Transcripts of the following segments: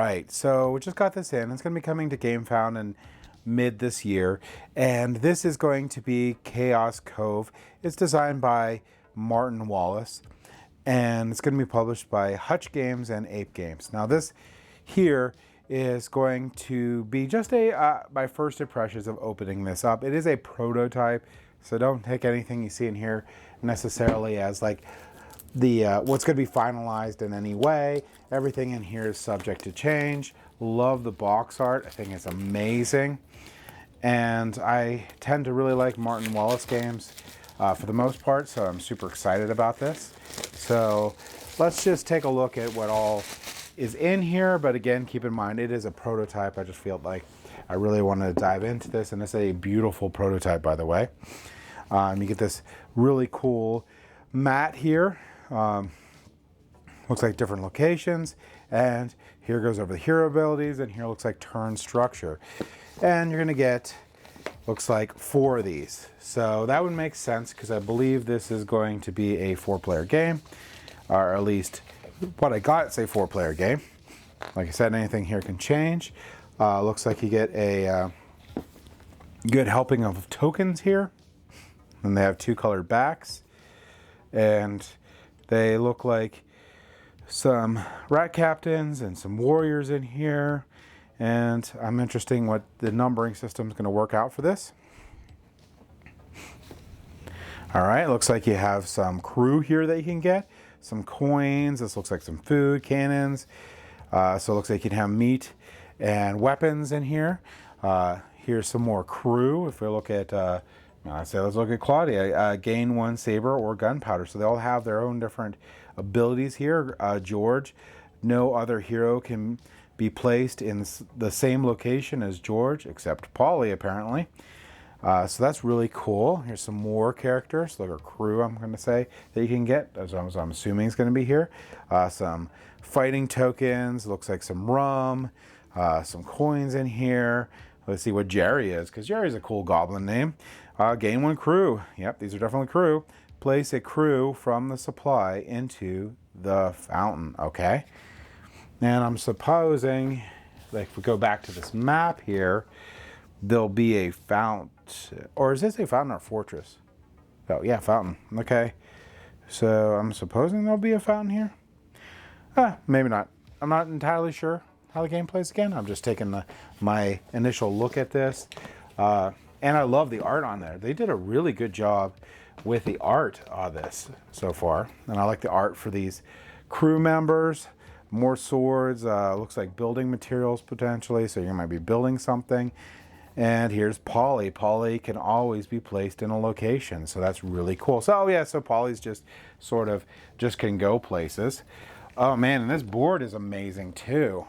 right, so we just got this in. It's going to be coming to GameFound in mid this year, and this is going to be Chaos Cove. It's designed by Martin Wallace, and it's going to be published by Hutch Games and Ape Games. Now this here is going to be just my first impressions of opening this up. It is a prototype, so don't take anything you see in here necessarily as like the what's going to be finalized in any way. Everything in here is subject to change. Love the box art. I think it's amazing, and I tend to really like Martin Wallace games for the most part, so I'm super excited about this. So let's just take a look at what all is in here, but again, keep in mind it is a prototype. I just feel like I really wanted to dive into this, and it's a beautiful prototype, by the way. You get this really cool mat here. Looks like different locations, and here goes over the hero abilities, and here looks like turn structure, and you're gonna get, looks like 4 of these. So that would make sense because I believe this is going to be a 4-player game, or at least what I got, it's a 4-player game. Like I said, anything here can change. Looks like you get a good helping of tokens here, and they have 2 colored backs, and they look like some rat captains and some warriors in here, and I'm interested in what the numbering system is going to work out for this. All right, looks like you have some crew here that you can get, some coins. This looks like some food, cannons. So it looks like you can have meat and weapons in here. Here's some more crew. If we look at, let's look at Claudia. Gain 1 saber or gunpowder. So they all have their own different abilities here. George, no other hero can be placed in the same location as George, except Polly, apparently. So that's really cool. Here's some more characters, like a crew, I'm going to say, that you can get, as I'm assuming is going to be here. Some fighting tokens, looks like some rum, some coins in here. Let's see what Jerry is, because Jerry's a cool goblin name. Gain 1 crew. Yep, these are definitely crew. Place a crew from the supply into the fountain. Okay. And I'm supposing, like, if we go back to this map here, there'll be a fountain. Or is this a fountain or fortress? Oh, yeah, fountain. Okay. So I'm supposing there'll be a fountain here. Maybe not. I'm not entirely sure how the game plays again. I'm just taking my initial look at this. And I love the art on there. They did a really good job with the art of this so far. And I like the art for these crew members. More swords. Looks like building materials potentially. So you might be building something. And here's Polly. Polly can always be placed in a location. So that's really cool. So yeah, so Polly's just sort of just can go places. Oh man, and this board is amazing too.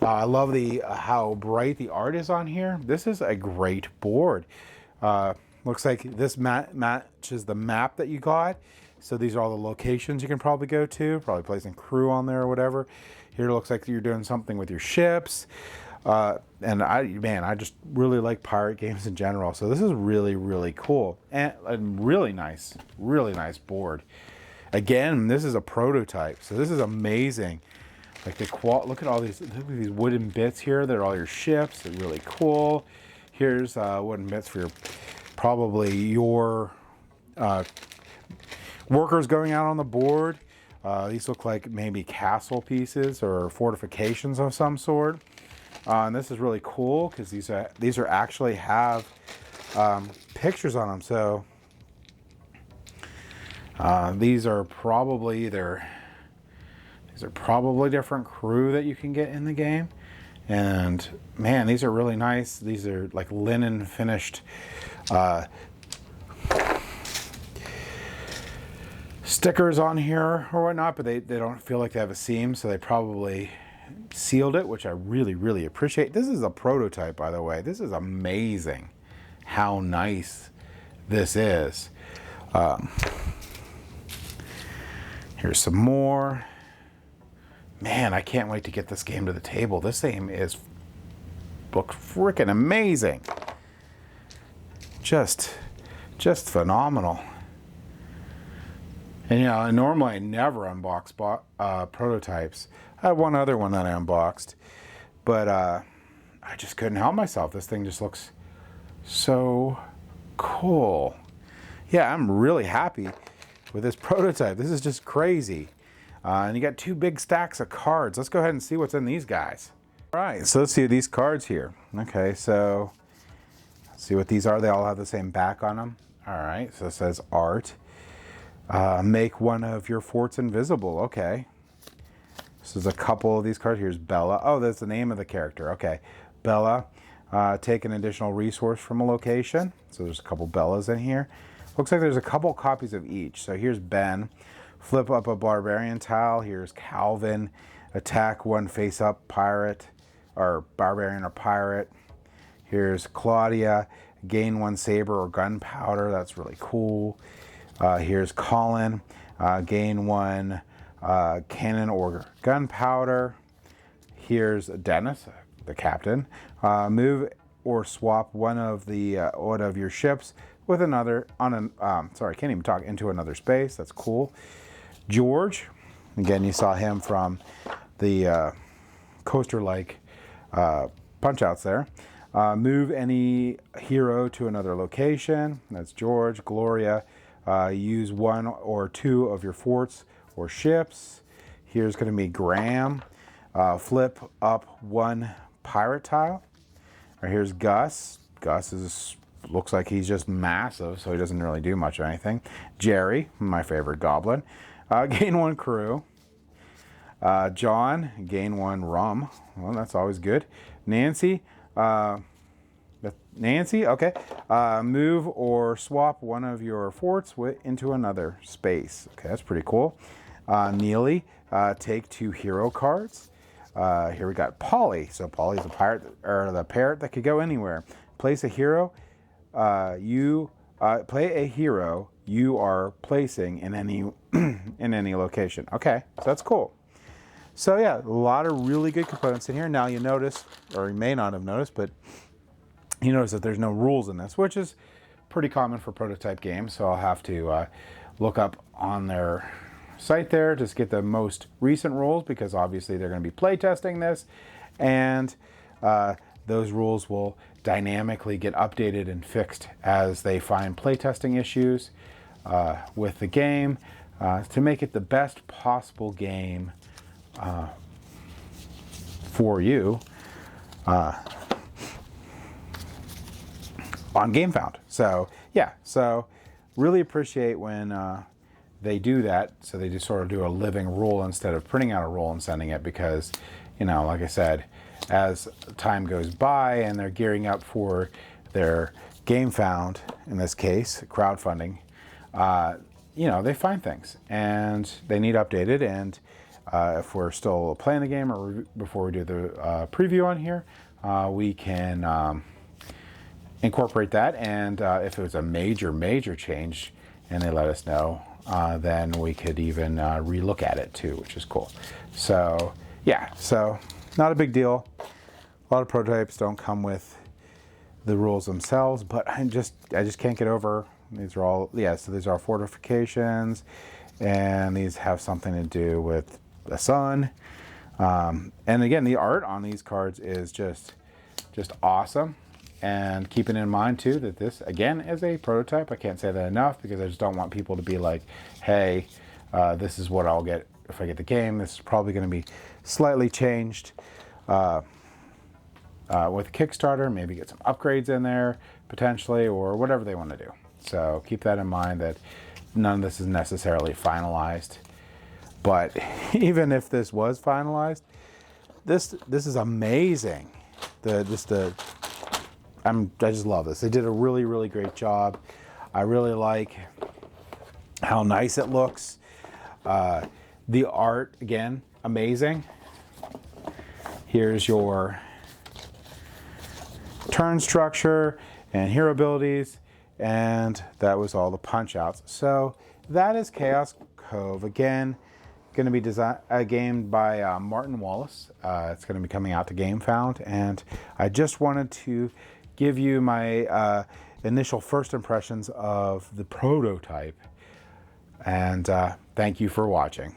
I love the how bright the art is on here. This is a great board. Looks like this matches the map that you got. So these are all the locations you can probably go to. Probably placing crew on there or whatever. Here it looks like you're doing something with your ships. And I just really like pirate games in general. So this is really, really cool and really nice board. Again, this is a prototype, so this is amazing. Like look at all these wooden bits here. They're all your ships. They're really cool. Here's wooden bits for probably your workers going out on the board. These look like maybe castle pieces or fortifications of some sort. And this is really cool because these are actually have pictures on them. So these are probably different crew that you can get in the game. And man, these are really nice. These are like linen finished stickers on here or whatnot, but they don't feel like they have a seam, so they probably sealed it, which I really, really appreciate. This is a prototype, by the way. This is amazing how nice this is. Here's some more. Man, I can't wait to get this game to the table. This game looks freaking amazing. Just phenomenal. And you know, normally I never unbox prototypes. I had one other one that I unboxed, but I just couldn't help myself. This thing just looks so cool. Yeah, I'm really happy with this prototype. This is just crazy. And you got 2 big stacks of cards. Let's go ahead and see what's in these guys. All right, so let's see these cards here. Okay, so let's see what these are. They all have the same back on them. All right, so it says art. Make one of your forts invisible. Okay. So there's a couple of these cards. Here's Bella. Oh, that's the name of the character. Okay. Bella. Take an additional resource from a location. So there's a couple Bellas in here. Looks like there's a couple copies of each. So here's Ben. Flip up a barbarian tile. Here's Calvin. Attack one face up pirate or barbarian or pirate. Here's Claudia. Gain 1 saber or gunpowder. That's really cool. Here's Colin. Gain 1 cannon or gunpowder. Here's Dennis, the captain. Move or swap one of your ships with another sorry, I can't even talk, into another space. That's cool. George, again, you saw him from the coaster-like punch-outs there. Move any hero to another location. That's George. Gloria. Use 1 or 2 of your forts or ships. Here's going to be Graham. Flip up 1 pirate tile. Or here's Gus. Gus looks like he's just massive, so he doesn't really do much of anything. Jerry, my favorite goblin. Gain 1 crew. John, gain 1 rum. Well, that's always good. Nancy. Okay. Move or swap one of your forts into another space. Okay, that's pretty cool. Neely, take 2 hero cards. Here we got Polly. So Polly's a pirate, or the parrot that could go anywhere. Place a hero. Play a hero you are placing in any in any location. Okay, so that's cool. So yeah, a lot of really good components in here. Now you notice, or you may not have noticed, but you notice that there's no rules in this, which is pretty common for prototype games. So I'll have to look up on their site there to get the most recent rules, because obviously they're going to be play testing this, and those rules will dynamically get updated and fixed as they find playtesting issues with the game to make it the best possible game for you on GameFound. So yeah, so really appreciate when they do that. So they just sort of do a living rule instead of printing out a rule and sending it, because, you know, like I said, as time goes by and they're gearing up for their GameFound, in this case, crowdfunding, you know, they find things and they need updated. And if we're still playing the game, or before we do the preview on here, we can incorporate that. And if it was a major change and they let us know, then we could even relook at it too, which is cool. So yeah, so not a big deal. A lot of prototypes don't come with the rules themselves, but I just can't get over. These are all, yeah, so these are fortifications, and these have something to do with the sun. And again, the art on these cards is just awesome. And keeping in mind too that this again is a prototype. I can't say that enough, because I just don't want people to be like, hey, this is what I'll get if I get the game. This is probably going to be slightly changed with Kickstarter. Maybe get some upgrades in there potentially, or whatever they want to do. So keep that in mind, that none of this is necessarily finalized. But even if this was finalized, this is amazing. I just love this. They did a really great job. I really like how nice it looks. The art, again, amazing. Here's your turn structure and hero abilities, and that was all the punch outs. So that is Chaos Cove. Again, going to be a game by Martin Wallace. It's going to be coming out to GameFound, and I just wanted to give you my initial first impressions of the prototype. And thank you for watching.